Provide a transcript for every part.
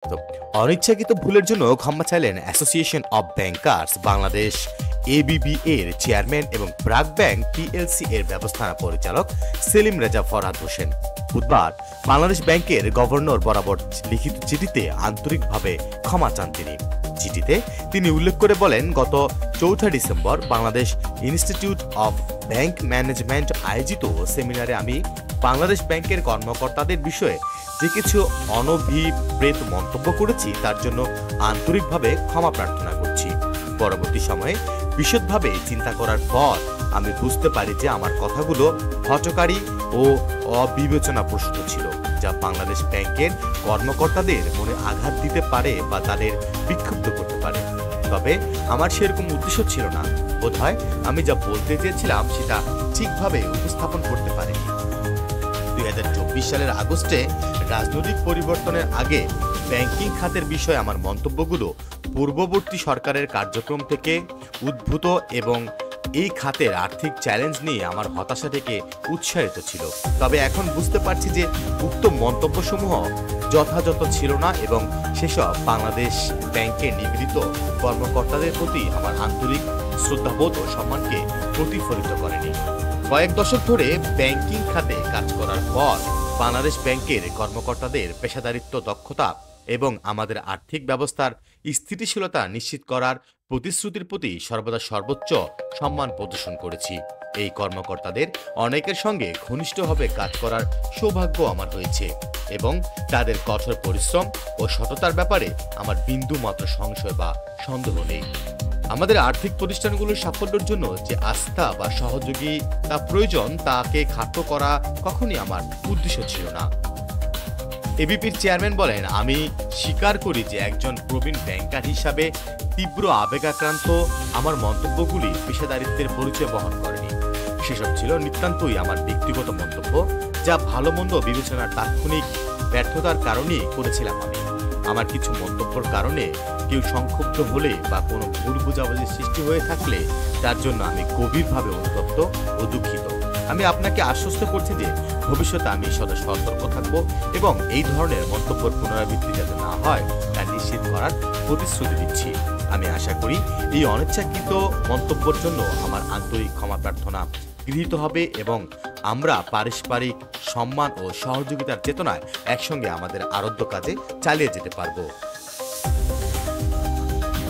তো অনিচ্ছাকৃত ভুলের জন্য ক্ষমা চাইলেন association of bankers Bangladesh ABB এর চেয়ারম্যান এবং ব্রাক ব্যাংক পিএলসি এর ব্যবস্থাপনা পরিচালক সেলিম রেজা ফরহাদ হোসেন। বুধবার বাংলাদেশ ব্যাংকের গভর্নর বরাবর লিখিত চিঠিতে আন্তরিকভাবে ক্ষমা চান তিনি। চিঠিতে তিনি উল্লেখ করে বলেন, গত 4 December Bangladesh institute of bank management আয়োজিত সেমিনারে আমি বাংলাদেশ ব্যাংকের কর্মকর্তাদের বিষয়ে যে কিছু অনভিপ্রেত মন্তব্য করেছি তার জন্য আন্তরিকভাবে ক্ষমা প্রার্থনা করছি। পরবর্তী সময়ে বিশদভাবে চিন্তা করার পর আমি বুঝতে পারি যে আমার কথাগুলো হঠকারী ও অবিবেচনাপ্রসূত ছিল, যা বাংলাদেশ ব্যাংকের কর্মকর্তাদের মনে আঘাত দিতে পারে বা তাদের বিক্ষুব্ধ করতে পারে। তবে আমার সেরকম উদ্দেশ্য ছিল না। বোধহয় আমি যা বলতে চেয়েছিলাম সেটা ঠিকভাবে উপস্থাপন করতে পারিনি। 2024 সালের আগস্টে রাজনৈতিক পরিবর্তনের আগে ব্যাংকিং খাতের বিষয়ে আমার মন্তব্যগুলো পূর্ববর্তী সরকারের কার্যক্রম থেকে উদ্ভূত এবং এই খাতের আর্থিক চ্যালেঞ্জ নিয়ে আমার হতাশা থেকে উৎসাহিত ছিল। তবে এখন বুঝতে পারছি যে উক্ত মন্তব্যসমূহ যথাযথ ছিল না এবং সেসব বাংলাদেশ ব্যাংকের নিবেদিত কর্মকর্তাদের প্রতি আমার আন্তরিক শ্রদ্ধাবোধ ও সম্মানকে প্রতিফলিত করেনি। কয়েক দশক ধরে ব্যাংকিং খাতে কাজ করার পর বাংলাদেশ ব্যাংকের কর্মকর্তাদের পেশাদারিত্ব, দক্ষতা এবং আমাদের আর্থিক ব্যবস্থার স্থিতিশীলতা নিশ্চিত করার প্রতিশ্রুতির প্রতি সর্বদা সর্বোচ্চ সম্মান প্রদর্শন করেছি। এই কর্মকর্তাদের অনেকের সঙ্গে ঘনিষ্ঠভাবে কাজ করার সৌভাগ্য আমার হয়েছে এবং তাদের কঠোর পরিশ্রম ও সততার ব্যাপারে আমার বিন্দু মাত্র সংশয় বা সন্দেহ নেই। আমাদের আর্থিক প্রতিষ্ঠানগুলোর সাফল্যের জন্য যে আস্থা বা সহযোগিতা প্রয়োজন তাকে খাটো করা কখনই আমার উদ্দেশ্য ছিল না। এবিপির চেয়ারম্যান বলেন, আমি স্বীকার করি যে একজন প্রবীণ ব্যাংকার হিসাবে তীব্র আবেগাক্রান্ত আমার মন্তব্যগুলি পেশাদারিত্বের পরিচয় বহন করেনি। সেসব ছিল নিতান্তই আমার ব্যক্তিগত মন্তব্য, যা ভালো মন্দ বিবেচনার তাৎক্ষণিক ব্যর্থতার কারণেই করেছিলাম আমি। আমার কিছু মন্তব্যের কারণে কেউ সংক্ষুব্ধ হলে বা কোনো ভুল বোঝাবুঝির সৃষ্টি হয়ে থাকলে তার জন্য আমি গভীরভাবে অনুতপ্ত ও দুঃখিত। আমি আপনাকে আশ্বস্ত করছি যে ভবিষ্যতে আমি সদা সতর্ক থাকব এবং এই ধরনের মন্তব্যের পুনরাবৃত্তি যাতে না হয় তা নিশ্চিত করার প্রতিশ্রুতি দিচ্ছি। আমি আশা করি এই অনিচ্ছাকৃত মন্তব্যের জন্য আমার আন্তরিক ক্ষমা প্রার্থনা গৃহীত হবে এবং আমরা পারস্পরিক সম্মান ও সহযোগিতার চেতনায় একসঙ্গে আমাদের আরাধ্য কাজে চালিয়ে যেতে পারব।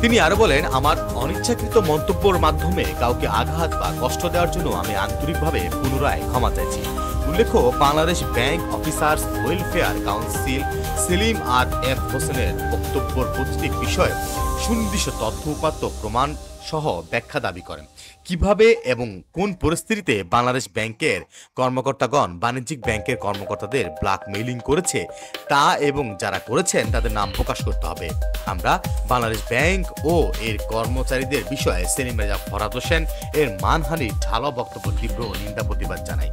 তিনি আরো বলেন, আমার অনিচ্ছাকৃত মন্তব্যের মাধ্যমে কাউকে আঘাত বা কষ্ট দেওয়ার জন্য আমি আন্তরিকভাবে পুনরায় ক্ষমা চাইছি। উল্লেখ্য, Bangladesh bank officers welfare council Selim R F হোসেনের বক্তব্যের প্রতিটি বিষয়ে সুনির্দিষ্ট তথ্য উপাত্ত প্রমাণ সহ ব্যাখ্যা দাবি করেন। কিভাবে এবং কোন পরিস্থিতিতে বাংলাদেশ ব্যাংকের কর্মকর্তাগণ বাণিজ্যিক ব্যাংকের কর্মকর্তাদের ব্ল্যাকমেইলিং করেছে তা এবং যারা করেছেন তাদের নাম প্রকাশ করতে হবে। আমরা বাংলাদেশ ব্যাংক ও এর কর্মচারীদের বিষয়ে সেলিম রেজা ফরহাদ হোসেন এর মানহানির ঢালাও বক্তব্য তীব্র নিন্দা প্রতিবাদ জানাই।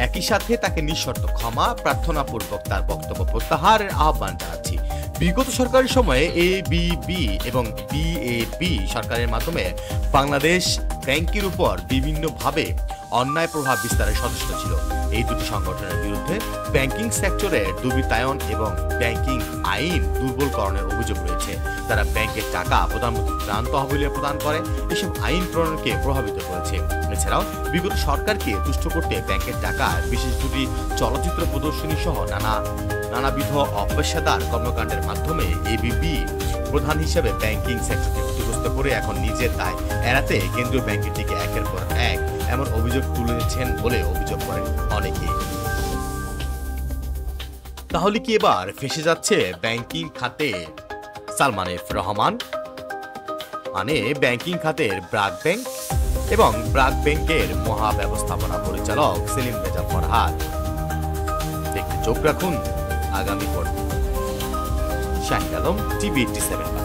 একই সাথে তাকে নিঃশর্ত ক্ষমা প্রার্থনাপূর্বক তার বক্তব্য প্রত্যাহারের আহ্বান জানাচ্ছি। বিগত সরকারের সময়ে এবিবি এবং বিএবি সরকারের মাধ্যমে বাংলাদেশ ব্যাংকের উপর বিভিন্নভাবে অন্যায় প্রভাব বিস্তারের সচেষ্ট ছিল। এই দুটি সংগঠনের বিরুদ্ধে ব্যাংকিং সেক্টরের দুর্বৃত্তায়ন এবং ব্যাংকিং আইন দুর্বলকরণের অভিযোগ রয়েছে। তারা ব্যাংকের টাকা প্রধানমন্ত্রী ত্রাণ তহবিলে প্রদান করে এসব আইন প্রণয়নকে প্রভাবিত করেছে। এছাড়াও বিগত সরকারকে তুষ্ট করতে ব্যাংকের টাকা বিশেষ দুটি চলচ্চিত্র প্রদর্শনী সহ নানাবিধ অপেশাদার কর্মকাণ্ডের মাধ্যমে এবিবি প্রধান হিসেবে ব্যাংকিং সেক্টরকে ক্ষতিগ্রস্ত করে এখন নিজের দায় এড়াতে কেন্দ্রীয় ব্যাংকের দিকে একের পর এক এমন অভিযোগ তুলেছেন বলে অভিযোগ করেন অনেকেই। তাহলে কি এবার ফেঁসে যাচ্ছে ব্যাংকিং খাতে সালমান এফ রহমান, মানে ব্যাংকিং খাতের ব্রাক ব্যাংক এবং ব্রাক ব্যাংকের মহাব্যবস্থাপনা পরিচালক সেলিম রেজা ফরহাদ? দেখতে চোখ রাখুন আগামী পর্বে। শাহিদ আলম, টিভি 87।